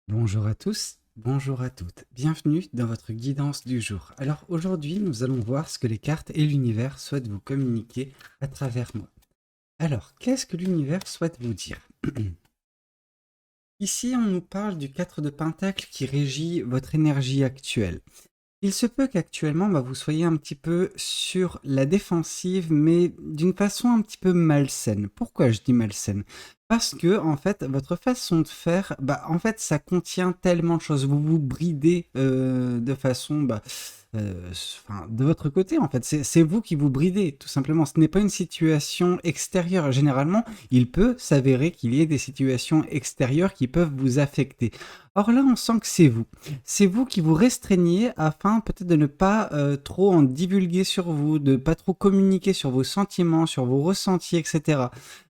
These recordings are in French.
Bonjour à tous, bonjour à toutes. Bienvenue dans votre guidance du jour. Alors aujourd'hui, nous allons voir ce que les cartes et l'univers souhaitent vous communiquer à travers moi. Alors, qu'est-ce que l'univers souhaite vous dire? Ici, on nous parle du 4 de Pentacle qui régit votre énergie actuelle. Il se peut qu'actuellement, vous soyez un petit peu sur la défensive, mais d'une façon un petit peu malsaine. Pourquoi je dis malsaine? Parce que, en fait, votre façon de faire, en fait, ça contient tellement de choses. Vous vous bridez de façon, enfin, de votre côté, en fait. C'est vous qui vous bridez, tout simplement. Ce n'est pas une situation extérieure. Généralement, il peut s'avérer qu'il y ait des situations extérieures qui peuvent vous affecter. Or là, on sent que c'est vous. C'est vous qui vous restreignez afin peut-être de ne pas trop en divulguer sur vous, de pas trop communiquer sur vos sentiments, sur vos ressentis, etc.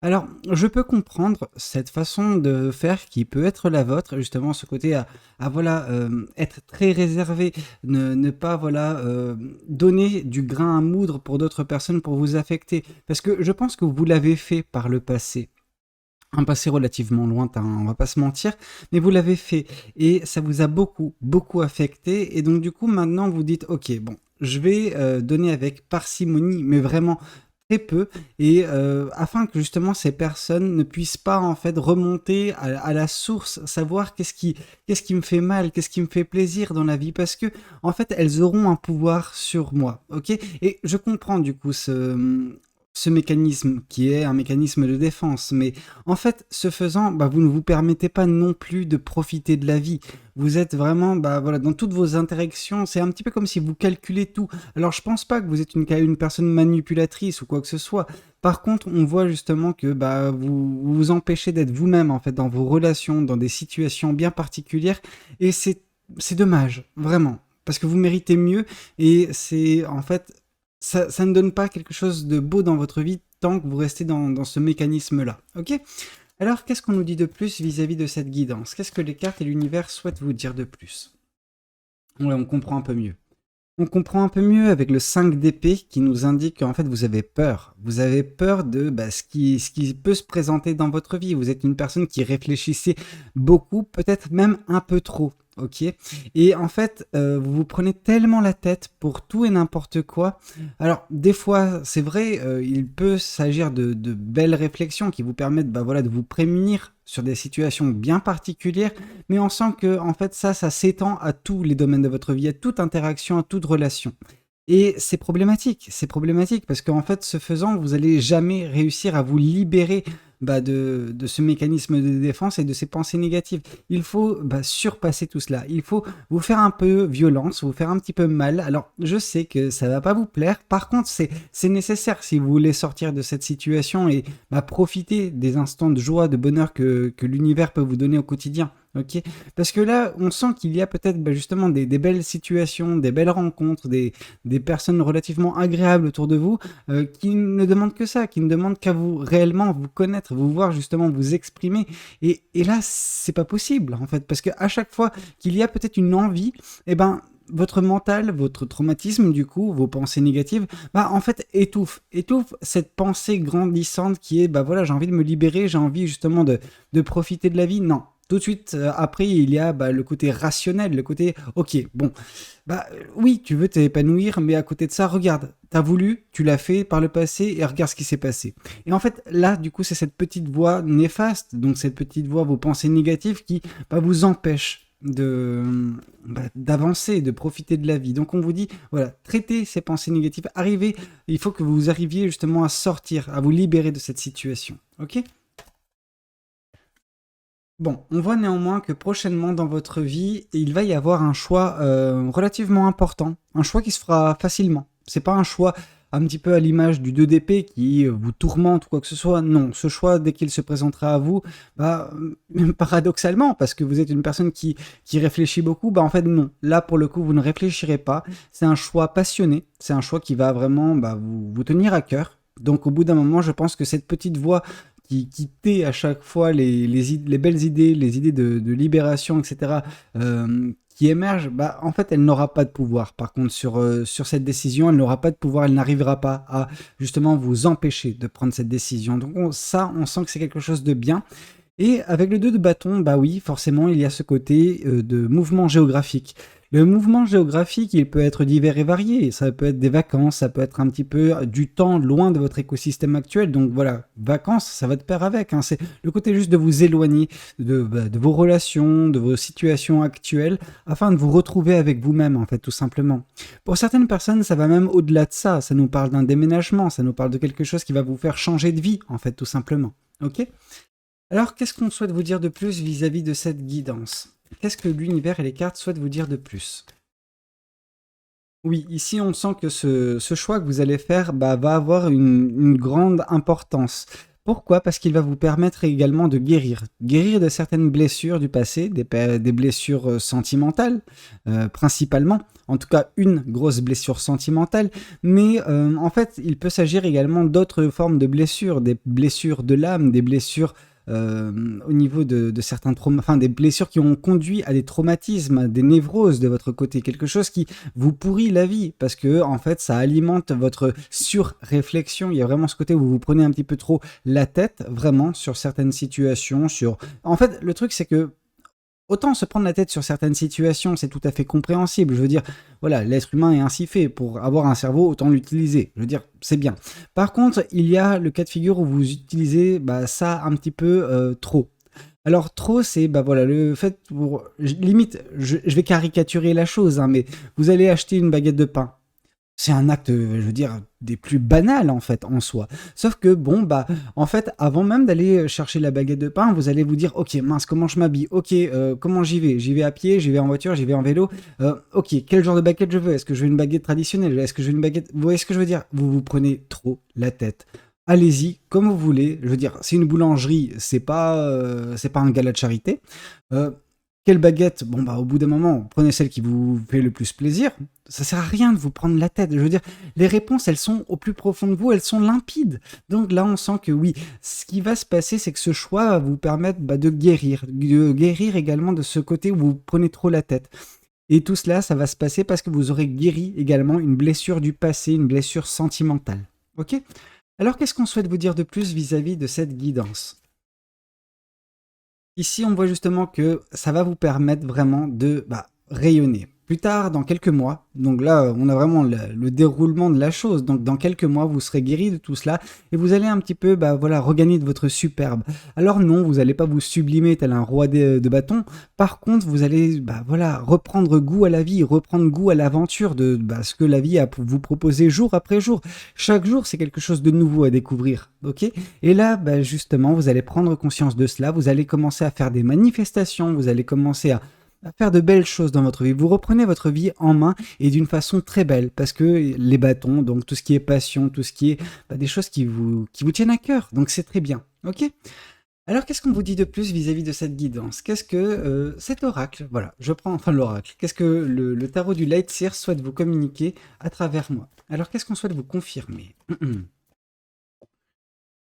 Alors, je peux comprendre cette façon de faire qui peut être la vôtre, justement, ce côté être très réservé, ne pas donner du grain à moudre pour d'autres personnes pour vous affecter. Parce que je pense que vous l'avez fait par le passé. Un passé relativement lointain, on va pas se mentir, mais vous l'avez fait et ça vous a beaucoup, beaucoup affecté et donc du coup maintenant vous dites: «OK, bon, je vais, donner avec parcimonie, mais vraiment très peu et afin que justement ces personnes ne puissent pas en fait remonter à la source, savoir qu'est-ce qui me fait mal, qu'est-ce qui me fait plaisir dans la vie?» parce que en fait elles auront un pouvoir sur moi, OK? Et je comprends du coup ce mécanisme qui est un mécanisme de défense. Mais en fait, ce faisant, vous ne vous permettez pas non plus de profiter de la vie. Vous êtes vraiment, dans toutes vos interactions, c'est un petit peu comme si vous calculez tout. Alors, je pense pas que vous êtes une personne manipulatrice ou quoi que ce soit. Par contre, on voit justement que vous vous empêchez d'être vous-même en fait dans vos relations, dans des situations bien particulières, et c'est dommage, vraiment, parce que vous méritez mieux et c'est en fait ça ne donne pas quelque chose de beau dans votre vie tant que vous restez dans ce mécanisme-là. Ok? Alors, qu'est-ce qu'on nous dit de plus vis-à-vis de cette guidance? Qu'est-ce que les cartes et l'univers souhaitent vous dire de plus? Ouais, on comprend un peu mieux. On comprend un peu mieux avec le 5 d'épée qui nous indique qu'en fait vous avez peur. Vous avez peur de ce qui peut se présenter dans votre vie. Vous êtes une personne qui réfléchissait beaucoup, peut-être même un peu trop. Ok. Et en fait, vous vous prenez tellement la tête pour tout et n'importe quoi. Alors, des fois, c'est vrai, il peut s'agir de belles réflexions qui vous permettent de vous prémunir sur des situations bien particulières, mais on sent que en fait ça s'étend à tous les domaines de votre vie, à toute interaction, à toute relation. Et c'est problématique parce qu'en fait, ce faisant, vous allez jamais réussir à vous libérer de ce mécanisme de défense et de ces pensées négatives. Il faut surpasser tout cela. Il faut vous faire un peu violence, vous faire un petit peu mal. Alors, je sais que ça va pas vous plaire. Par contre, c'est nécessaire si vous voulez sortir de cette situation et profiter des instants de joie, de bonheur que l'univers peut vous donner au quotidien. Ok, parce que là, on sent qu'il y a peut-être justement des belles situations, des belles rencontres, des personnes relativement agréables autour de vous qui ne demandent que ça, qui ne demandent qu'à vous réellement vous connaître, vous voir justement vous exprimer. Et là, c'est pas possible en fait, parce qu'à chaque fois qu'il y a peut-être une envie, eh ben votre mental, votre traumatisme, du coup, vos pensées négatives, en fait, étouffe cette pensée grandissante qui est, j'ai envie de me libérer, j'ai envie justement de profiter de la vie. Non. Tout de suite, après, il y a le côté rationnel, le côté, ok, bon, oui, tu veux t'épanouir, mais à côté de ça, regarde, t'as voulu, tu l'as fait par le passé, et regarde ce qui s'est passé. Et en fait, là, du coup, c'est cette petite voix néfaste, donc cette petite voix, vos pensées négatives, qui vous empêche d'avancer, de profiter de la vie. Donc on vous dit, voilà, traitez ces pensées négatives, arrivez, il faut que vous arriviez justement à sortir, à vous libérer de cette situation. Ok? Bon, on voit néanmoins que prochainement dans votre vie, il va y avoir un choix relativement important, un choix qui se fera facilement. C'est pas un choix un petit peu à l'image du 2 d'épée qui vous tourmente ou quoi que ce soit. Non, ce choix, dès qu'il se présentera à vous, paradoxalement, parce que vous êtes une personne qui réfléchit beaucoup, en fait non. Là, pour le coup, vous ne réfléchirez pas. C'est un choix passionné, c'est un choix qui va vraiment vous tenir à cœur. Donc au bout d'un moment, je pense que cette petite voix qui tait à chaque fois les belles idées, les idées de libération, etc., qui émergent, en fait, elle n'aura pas de pouvoir. Par contre, sur cette décision, elle n'aura pas de pouvoir, elle n'arrivera pas à justement vous empêcher de prendre cette décision. Donc ça, on sent que c'est quelque chose de bien. Et avec le 2 de bâton, bah oui, forcément, il y a ce côté de mouvement géographique. Le mouvement géographique, il peut être divers et varié. Ça peut être des vacances, ça peut être un petit peu du temps loin de votre écosystème actuel. Donc voilà, vacances, ça va de pair avec, hein. C'est le côté juste de vous éloigner de vos relations, de vos situations actuelles, afin de vous retrouver avec vous-même, en fait, tout simplement. Pour certaines personnes, ça va même au-delà de ça. Ça nous parle d'un déménagement, ça nous parle de quelque chose qui va vous faire changer de vie, en fait, tout simplement. Ok? Alors, qu'est-ce qu'on souhaite vous dire de plus vis-à-vis de cette guidance? Qu'est-ce que l'univers et les cartes souhaitent vous dire de plus? Oui, ici on sent que ce choix que vous allez faire bah, va avoir une grande importance. Pourquoi? Parce qu'il va vous permettre également de guérir. Guérir de certaines blessures du passé, des blessures sentimentales, principalement. En tout cas, une grosse blessure sentimentale. Mais en fait, il peut s'agir également d'autres formes de blessures. Des blessures de l'âme, des blessures au niveau de certains traumas, enfin des blessures qui ont conduit à des traumatismes, à des névroses de votre côté. Quelque chose qui vous pourrit la vie parce que en fait ça alimente votre surréflexion. Il y a vraiment ce côté où vous vous prenez un petit peu trop la tête vraiment sur certaines situations, sur en fait le truc c'est que autant se prendre la tête sur certaines situations, c'est tout à fait compréhensible. Je veux dire, voilà, l'être humain est ainsi fait. Pour avoir un cerveau, autant l'utiliser. Je veux dire, c'est bien. Par contre, il y a le cas de figure où vous utilisez bah, ça un petit peu trop. Alors trop, c'est bah voilà le fait pour limite, je vais caricaturer la chose, hein, mais vous allez acheter une baguette de pain. C'est un acte, je veux dire, des plus banals en fait en soi. Sauf que bon bah en fait avant même d'aller chercher la baguette de pain, vous allez vous dire ok mince comment je m'habille, ok comment j'y vais, à pied, j'y vais en voiture, j'y vais en vélo, ok quel genre de baguette je veux, est-ce que je veux une baguette traditionnelle, est-ce que je veux une baguette, vous voyez ce que je veux dire, vous vous prenez trop la tête. Allez-y comme vous voulez, je veux dire c'est une boulangerie, c'est pas un gala de charité. Euh, Quelle baguette? Bon, bah, au bout d'un moment, prenez celle qui vous fait le plus plaisir. Ça sert à rien de vous prendre la tête. Je veux dire, les réponses, elles sont au plus profond de vous, elles sont limpides. Donc là, on sent que oui, ce qui va se passer, c'est que ce choix va vous permettre bah, de guérir également de ce côté où vous prenez trop la tête. Et tout cela, ça va se passer parce que vous aurez guéri également une blessure du passé, une blessure sentimentale. Ok? Alors, qu'est-ce qu'on souhaite vous dire de plus vis-à-vis de cette guidance? Ici, on voit justement que ça va vous permettre vraiment de bah, rayonner. Plus tard, dans quelques mois, donc là, on a vraiment le déroulement de la chose. Donc, dans quelques mois, vous serez guéri de tout cela et vous allez un petit peu, bah, voilà, regagner de votre superbe. Alors non, vous n'allez pas vous sublimer tel un roi de bâton. Par contre, vous allez, bah, voilà, reprendre goût à la vie, reprendre goût à l'aventure de bah, ce que la vie a pour vous proposer jour après jour. Chaque jour, c'est quelque chose de nouveau à découvrir, ok? Et là, bah, justement, vous allez prendre conscience de cela, vous allez commencer à faire des manifestations, vous allez commencer à faire de belles choses dans votre vie. Vous reprenez votre vie en main et d'une façon très belle, parce que les bâtons, donc tout ce qui est passion, tout ce qui est bah, des choses qui vous tiennent à cœur, donc c'est très bien, ok? Alors qu'est-ce qu'on vous dit de plus vis-à-vis de cette guidance? Qu'est-ce que cet oracle, voilà, je prends enfin l'oracle, qu'est-ce que le tarot du Light Seer souhaite vous communiquer à travers moi? Alors qu'est-ce qu'on souhaite vous confirmer?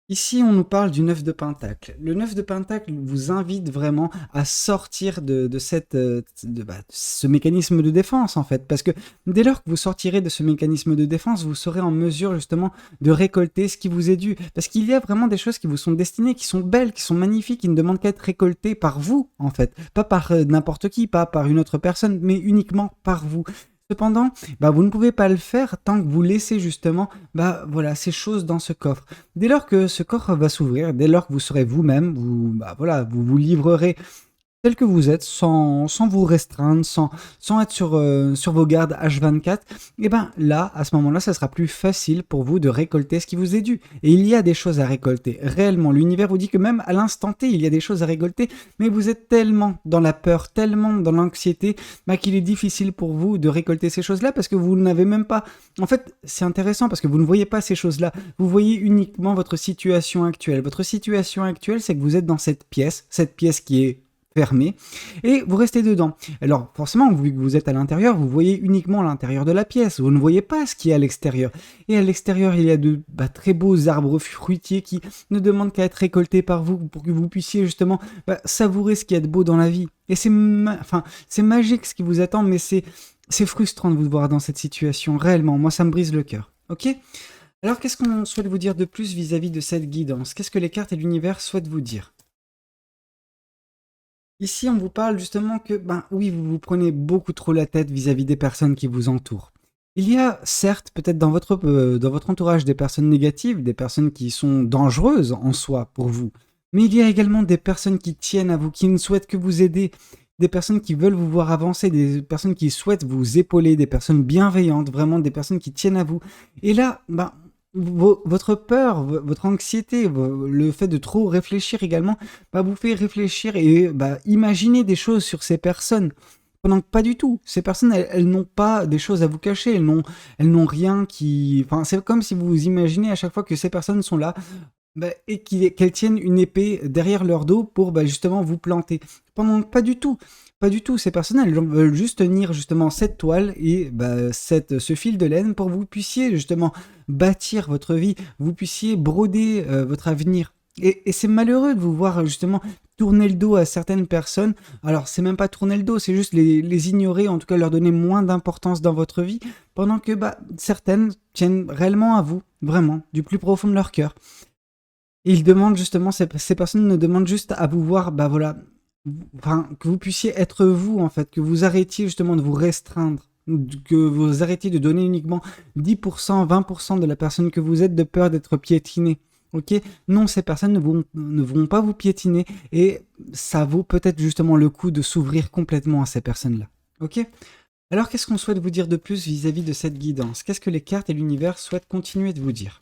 Ici, on nous parle du 9 de Pentacle. Le 9 de Pentacle vous invite vraiment à sortir de ce mécanisme de défense, en fait. Parce que dès lors que vous sortirez de ce mécanisme de défense, vous serez en mesure, justement, de récolter ce qui vous est dû. Parce qu'il y a vraiment des choses qui vous sont destinées, qui sont belles, qui sont magnifiques, qui ne demandent qu'à être récoltées par vous, en fait. Pas par n'importe qui, pas par une autre personne, mais uniquement par vous. Cependant, bah, vous ne pouvez pas le faire tant que vous laissez justement bah, voilà, ces choses dans ce coffre. Dès lors que ce coffre va s'ouvrir, dès lors que vous serez vous-même, bah, voilà, vous vous livrerez tel que vous êtes, sans vous restreindre, sans être sur vos gardes H24, et ben là, à ce moment-là, ça sera plus facile pour vous de récolter ce qui vous est dû. Et il y a des choses à récolter. Réellement, l'univers vous dit que même à l'instant T, il y a des choses à récolter, mais vous êtes tellement dans la peur, tellement dans l'anxiété, bah, qu'il est difficile pour vous de récolter ces choses-là parce que vous n'avez même pas... En fait, c'est intéressant parce que vous ne voyez pas ces choses-là. Vous voyez uniquement votre situation actuelle. Votre situation actuelle, c'est que vous êtes dans cette pièce qui est fermé, et vous restez dedans. Alors forcément, vu que vous êtes à l'intérieur, vous voyez uniquement l'intérieur de la pièce, vous ne voyez pas ce qui est à l'extérieur. Et à l'extérieur, il y a de très beaux arbres fruitiers qui ne demandent qu'à être récoltés par vous pour que vous puissiez justement savourer ce qu'il y a de beau dans la vie. Et c'est magique ce qui vous attend, mais c'est frustrant de vous voir dans cette situation, réellement. Moi, ça me brise le cœur. Ok? Alors, qu'est-ce qu'on souhaite vous dire de plus vis-à-vis de cette guidance? Qu'est-ce que les cartes et l'univers souhaitent vous dire? Ici, on vous parle justement que, ben oui, vous vous prenez beaucoup trop la tête vis-à-vis des personnes qui vous entourent. Il y a certes peut-être dans votre entourage des personnes négatives, des personnes qui sont dangereuses en soi pour vous, mais il y a également des personnes qui tiennent à vous, qui ne souhaitent que vous aider, des personnes qui veulent vous voir avancer, des personnes qui souhaitent vous épauler, des personnes bienveillantes, vraiment des personnes qui tiennent à vous. Et là, ben, votre peur, votre anxiété, le fait de trop réfléchir également, bah, vous fait réfléchir et bah, imaginer des choses sur ces personnes. Pendant que pas du tout. Ces personnes, elles n'ont pas des choses à vous cacher. Elles n'ont rien qui. Enfin, c'est comme si vous imaginez à chaque fois que ces personnes sont là bah, et qu'elles tiennent une épée derrière leur dos pour bah, justement vous planter. Pendant que pas du tout. Pas du tout. Ces personnes, elles veulent juste tenir justement cette toile et bah, ce fil de laine pour que vous puissiez justement bâtir votre vie, vous puissiez broder votre avenir. Et c'est malheureux de vous voir justement tourner le dos à certaines personnes. Alors, c'est même pas tourner le dos, c'est juste les ignorer, en tout cas leur donner moins d'importance dans votre vie, pendant que bah, certaines tiennent réellement à vous, vraiment, du plus profond de leur cœur. Et ils demandent justement, ces personnes ne demandent juste à vous voir, bah voilà, enfin, que vous puissiez être vous, en fait, que vous arrêtiez justement de vous restreindre, que vous arrêtiez de donner uniquement 10%, 20% de la personne que vous êtes de peur d'être piétiné. Ok? Non, ces personnes ne vont pas vous piétiner et ça vaut peut-être justement le coup de s'ouvrir complètement à ces personnes-là. Ok? Alors, qu'est-ce qu'on souhaite vous dire de plus vis-à-vis de cette guidance? Qu'est-ce que les cartes et l'univers souhaitent continuer de vous dire?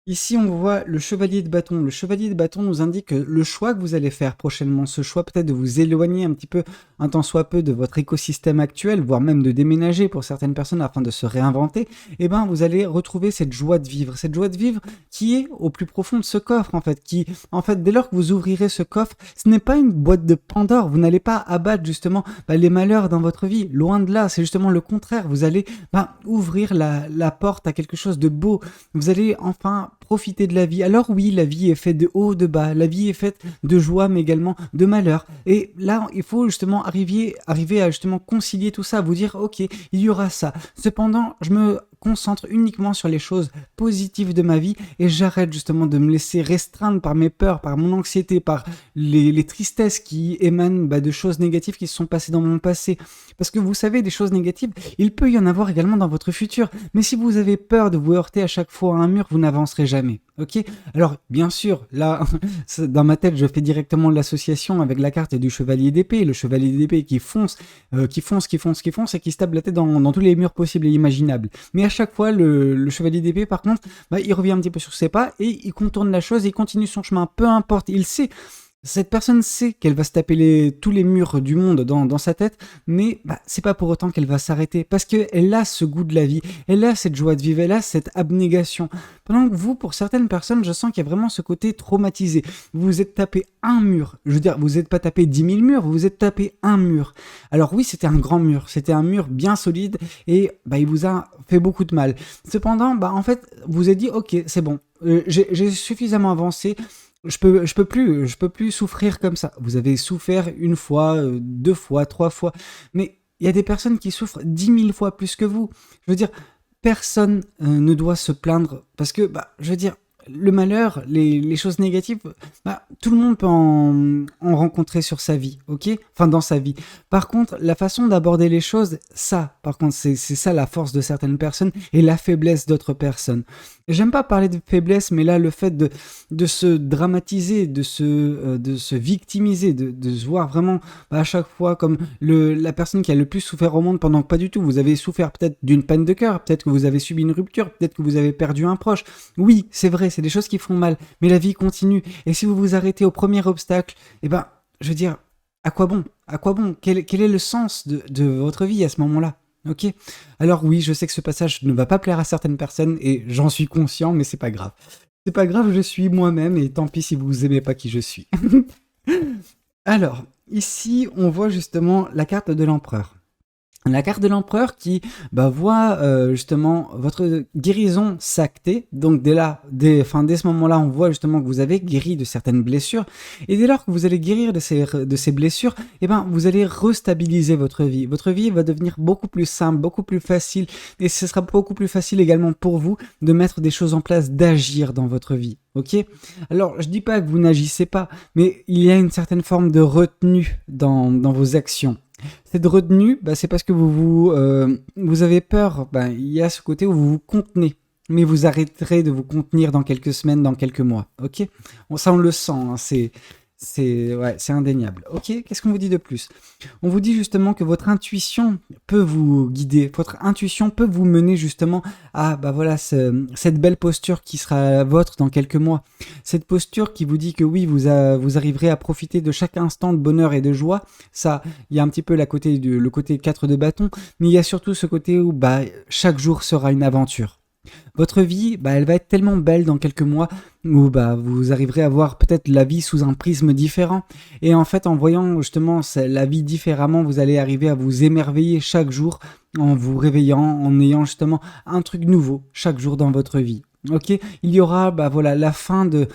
Ici, on voit le chevalier de bâton. Le chevalier de bâton nous indique que le choix que vous allez faire prochainement, ce choix peut-être de vous éloigner un petit peu, un tant soit peu, de votre écosystème actuel, voire même de déménager pour certaines personnes afin de se réinventer, eh ben, vous allez retrouver cette joie de vivre qui est au plus profond de ce coffre, en fait, qui, en fait, dès lors que vous ouvrirez ce coffre, ce n'est pas une boîte de Pandore, vous n'allez pas abattre justement bah, les malheurs dans votre vie, loin de là, c'est justement le contraire, vous allez bah, ouvrir la porte à quelque chose de beau, vous allez enfin profiter de la vie. Alors oui, la vie est faite de haut, de bas, la vie est faite de joie, mais également de malheur. Et là, il faut justement arriver à justement concilier tout ça, vous dire, ok, il y aura ça. Cependant, je me concentre uniquement sur les choses positives de ma vie et j'arrête justement de me laisser restreindre par mes peurs, par mon anxiété, par les tristesses qui émanent bah, de choses négatives qui se sont passées dans mon passé. Parce que vous savez, des choses négatives, il peut y en avoir également dans votre futur. Mais si vous avez peur de vous heurter à chaque fois à un mur, vous n'avancerez jamais. Ok? Alors, bien sûr, là, dans ma tête, je fais directement l'association avec la carte du chevalier d'épée. Le chevalier d'épée qui fonce, qui fonce et qui se tape la tête dans tous les murs possibles et imaginables. Mais à chaque fois, le chevalier d'épée, par contre, bah, il revient un petit peu sur ses pas et il contourne la chose et il continue son chemin. Peu importe, il sait. Cette personne sait qu'elle va se taper tous les murs du monde dans sa tête, mais bah, c'est pas pour autant qu'elle va s'arrêter, parce qu'elle a ce goût de la vie, elle a cette joie de vivre, elle a cette abnégation. Pendant que vous, pour certaines personnes, je sens qu'il y a vraiment ce côté traumatisé. Vous vous êtes tapé un mur, je veux dire, vous n'êtes pas tapé 10 000 murs, vous vous êtes tapé un mur. Alors oui, c'était un grand mur, c'était un mur bien solide, et bah, il vous a fait beaucoup de mal. Cependant, bah, en fait, vous vous êtes dit, ok, c'est bon, j'ai suffisamment avancé, je peux plus souffrir comme ça. Vous avez souffert une fois, deux fois, trois fois, mais il y a des personnes qui souffrent 10 000 fois plus que vous. Je veux dire, personne ne doit se plaindre parce que, bah, je veux dire, le malheur, les choses négatives, bah, tout le monde peut en rencontrer sur sa vie, ok? Enfin, dans sa vie. Par contre, la façon d'aborder les choses, ça, par contre, c'est ça la force de certaines personnes et la faiblesse d'autres personnes. J'aime pas parler de faiblesse, mais là, le fait de se dramatiser, de se victimiser, de se voir vraiment bah, à chaque fois comme la personne qui a le plus souffert au monde pendant que pas du tout. Vous avez souffert peut-être d'une peine de cœur, peut-être que vous avez subi une rupture, peut-être que vous avez perdu un proche. Oui, c'est vrai, c'est des choses qui font mal, mais la vie continue. Et si vous vous arrêtez au premier obstacle, eh ben, je veux dire, à quoi bon? À quoi bon? Quel est le sens de votre vie à ce moment-là? Ok? Alors oui, je sais que ce passage ne va pas plaire à certaines personnes et j'en suis conscient, mais c'est pas grave. C'est pas grave, je suis moi-même et tant pis si vous aimez pas qui je suis. Alors, ici, on voit justement la carte de l'empereur. La carte de l'empereur qui voit justement votre guérison s'acter. Donc dès ce moment-là, on voit justement que vous avez guéri de certaines blessures. Et dès lors que vous allez guérir de ces blessures, vous allez restabiliser votre vie. Votre vie va devenir beaucoup plus simple, beaucoup plus facile. Et ce sera beaucoup plus facile également pour vous de mettre des choses en place, d'agir dans votre vie. Ok? Alors, je dis pas que vous n'agissez pas, mais il y a une certaine forme de retenue dans vos actions. Cette retenue, c'est parce que vous avez peur. Il y a ce côté où vous vous contenez. Mais vous arrêterez de vous contenir dans quelques semaines, dans quelques mois. Ok? Ça, on le sent. Hein, c'est indéniable. Ok? Qu'est-ce qu'on vous dit de plus? On vous dit justement que votre intuition peut vous guider. Votre intuition peut vous mener justement à cette belle posture qui sera la vôtre dans quelques mois. Cette posture qui vous dit que oui, vous arriverez à profiter de chaque instant de bonheur et de joie. Ça, il y a un petit peu le côté 4 de bâton, mais il y a surtout ce côté où chaque jour sera une aventure. Votre vie, elle va être tellement belle dans quelques mois où vous arriverez à voir peut-être la vie sous un prisme différent. Et en fait, en voyant justement la vie différemment, vous allez arriver à vous émerveiller chaque jour en vous réveillant, en ayant justement un truc nouveau chaque jour dans votre vie. Ok, il y aura la fin de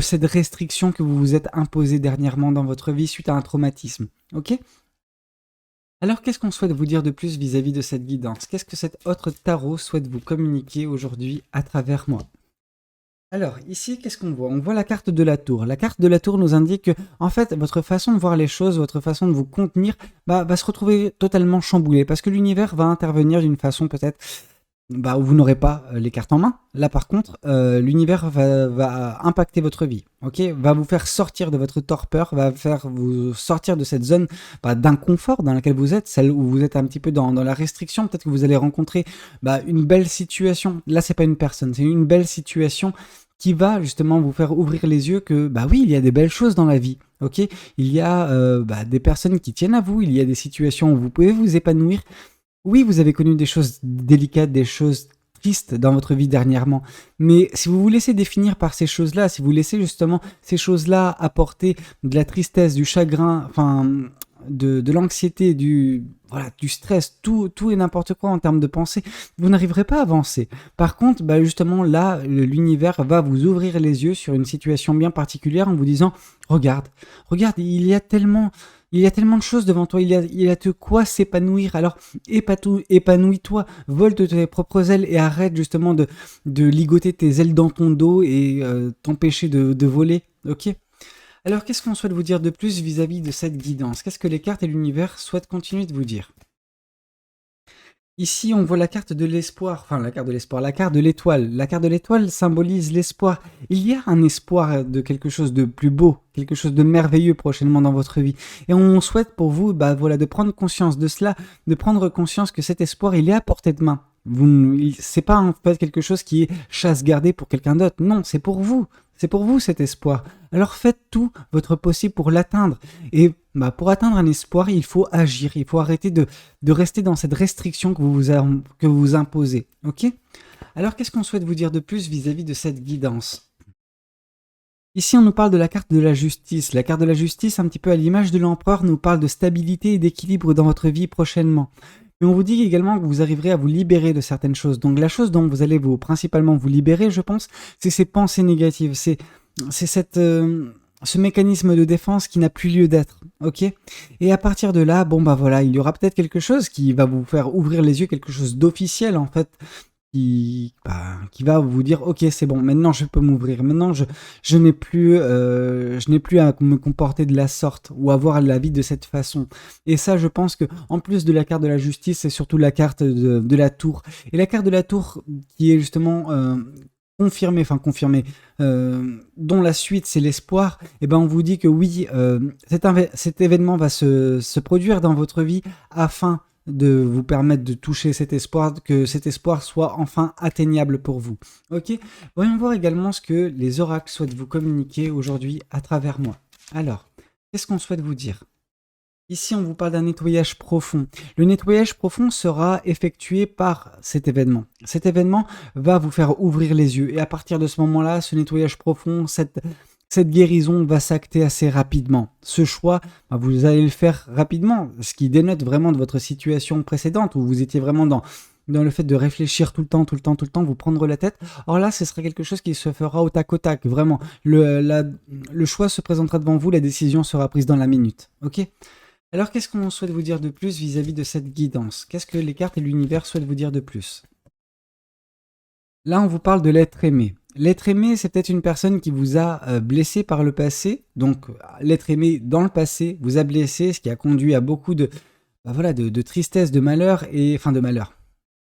cette restriction que vous vous êtes imposée dernièrement dans votre vie suite à un traumatisme. Ok. Alors, qu'est-ce qu'on souhaite vous dire de plus vis-à-vis de cette guidance? Qu'est-ce que cet autre tarot souhaite vous communiquer aujourd'hui à travers moi? Alors, ici, qu'est-ce qu'on voit? On voit la carte de la tour. La carte de la tour nous indique que, en fait, votre façon de voir les choses, votre façon de vous contenir, va se retrouver totalement chamboulée parce que l'univers va intervenir d'une façon peut-être où vous n'aurez pas les cartes en main. Là, par contre, l'univers va impacter votre vie, ok? Va vous faire sortir de votre torpeur, va faire vous sortir de cette zone d'inconfort dans laquelle vous êtes, celle où vous êtes un petit peu dans la restriction. Peut-être que vous allez rencontrer une belle situation. Là, c'est pas une personne, c'est une belle situation qui va justement vous faire ouvrir les yeux que, oui, il y a des belles choses dans la vie, ok? Il y a des personnes qui tiennent à vous, il y a des situations où vous pouvez vous épanouir. Oui, vous avez connu des choses délicates, des choses tristes dans votre vie dernièrement, mais si vous vous laissez définir par ces choses-là, si vous laissez justement ces choses-là apporter de la tristesse, du chagrin, enfin de l'anxiété, du stress, tout et n'importe quoi en termes de pensée, vous n'arriverez pas à avancer. Par contre, justement là, l'univers va vous ouvrir les yeux sur une situation bien particulière en vous disant regarde, il y a tellement de choses devant toi, il y a de quoi s'épanouir. Alors épanouis-toi, vole de tes propres ailes et arrête justement de ligoter tes ailes dans ton dos et t'empêcher de voler, ok? Alors, qu'est-ce qu'on souhaite vous dire de plus vis-à-vis de cette guidance? Qu'est-ce que les cartes et l'univers souhaitent continuer de vous dire? Ici, on voit la carte de l'espoir, la carte de l'étoile. La carte de l'étoile symbolise l'espoir. Il y a un espoir de quelque chose de plus beau, quelque chose de merveilleux prochainement dans votre vie. Et on souhaite pour vous, de prendre conscience de cela, de prendre conscience que cet espoir, il est à portée de main. C'est pas en fait quelque chose qui est chasse gardée pour quelqu'un d'autre. Non, c'est pour vous. C'est pour vous cet espoir. Alors faites tout votre possible pour l'atteindre. Et pour atteindre un espoir, il faut agir. Il faut arrêter de rester dans cette restriction que vous vous imposez. Ok? Alors qu'est-ce qu'on souhaite vous dire de plus vis-à-vis de cette guidance? Ici, on nous parle de la carte de la justice. La carte de la justice, un petit peu à l'image de l'empereur, nous parle de stabilité et d'équilibre dans votre vie prochainement. Mais on vous dit également que vous arriverez à vous libérer de certaines choses. Donc la chose dont vous allez principalement vous libérer, je pense, c'est ces pensées négatives. C'est ce mécanisme de défense qui n'a plus lieu d'être, ok? Et à partir de là, il y aura peut-être quelque chose qui va vous faire ouvrir les yeux, quelque chose d'officiel en fait, qui va vous dire ok, c'est bon, maintenant je peux m'ouvrir, maintenant je n'ai plus à me comporter de la sorte ou avoir la vie de cette façon. Et ça, je pense que en plus de la carte de la justice, c'est surtout la carte de la tour. Et la carte de la tour qui est justement confirmée, dont la suite c'est l'espoir, et on vous dit que oui, cet événement va se produire dans votre vie afin de vous permettre de toucher cet espoir, que cet espoir soit enfin atteignable pour vous. Ok? Voyons voir également ce que les oracles souhaitent vous communiquer aujourd'hui à travers moi. Alors, qu'est-ce qu'on souhaite vous dire? Ici, on vous parle d'un nettoyage profond. Le nettoyage profond sera effectué par cet événement. Cet événement va vous faire ouvrir les yeux. Et à partir de ce moment-là, ce nettoyage profond, cette guérison va s'acter assez rapidement. Ce choix, vous allez le faire rapidement, ce qui dénote vraiment de votre situation précédente où vous étiez vraiment dans le fait de réfléchir tout le temps, vous prendre la tête. Or là, ce sera quelque chose qui se fera au tac, vraiment. Le choix se présentera devant vous, la décision sera prise dans la minute. Ok? Alors, qu'est-ce qu'on souhaite vous dire de plus vis-à-vis de cette guidance? Qu'est-ce que les cartes et l'univers souhaitent vous dire de plus? Là, on vous parle de l'être aimé. L'être aimé, c'est peut-être une personne qui vous a blessé par le passé. Donc, l'être aimé dans le passé vous a blessé, ce qui a conduit à beaucoup de tristesse, de malheur, enfin de malheur.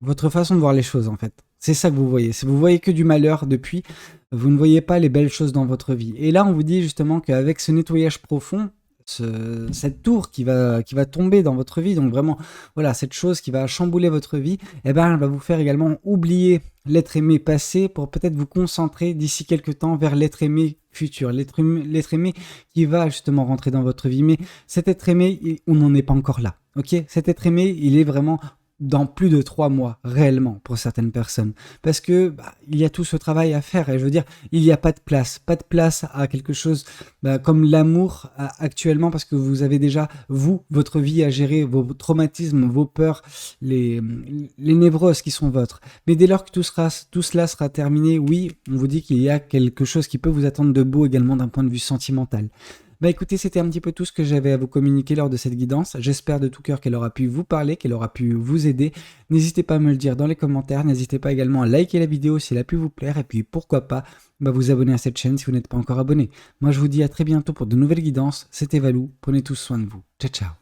Votre façon de voir les choses, en fait. C'est ça que vous voyez. Si vous voyez que du malheur depuis, vous ne voyez pas les belles choses dans votre vie. Et là, on vous dit justement qu'avec ce nettoyage profond, cette tour qui va tomber dans votre vie, donc vraiment, voilà, cette chose qui va chambouler votre vie, eh ben, elle va vous faire également oublier l'être aimé passé pour peut-être vous concentrer d'ici quelques temps vers l'être aimé futur, l'être aimé qui va justement rentrer dans votre vie. Mais cet être aimé, on n'en est pas encore là, ok? Cet être aimé, il est vraiment dans plus de 3 mois, réellement, pour certaines personnes. Parce que il y a tout ce travail à faire. Et je veux dire, il n'y a pas de place à quelque chose comme l'amour actuellement, parce que vous avez déjà, vous, votre vie à gérer, vos traumatismes, vos peurs, les névroses qui sont vôtres. Mais dès lors que tout cela sera terminé, oui, on vous dit qu'il y a quelque chose qui peut vous attendre de beau également d'un point de vue sentimental. Écoutez, c'était un petit peu tout ce que j'avais à vous communiquer lors de cette guidance. J'espère de tout cœur qu'elle aura pu vous parler, qu'elle aura pu vous aider. N'hésitez pas à me le dire dans les commentaires. N'hésitez pas également à liker la vidéo si elle a pu vous plaire. Et puis pourquoi pas vous abonner à cette chaîne si vous n'êtes pas encore abonné. Moi je vous dis à très bientôt pour de nouvelles guidances. C'était Valou. Prenez tous soin de vous. Ciao ciao.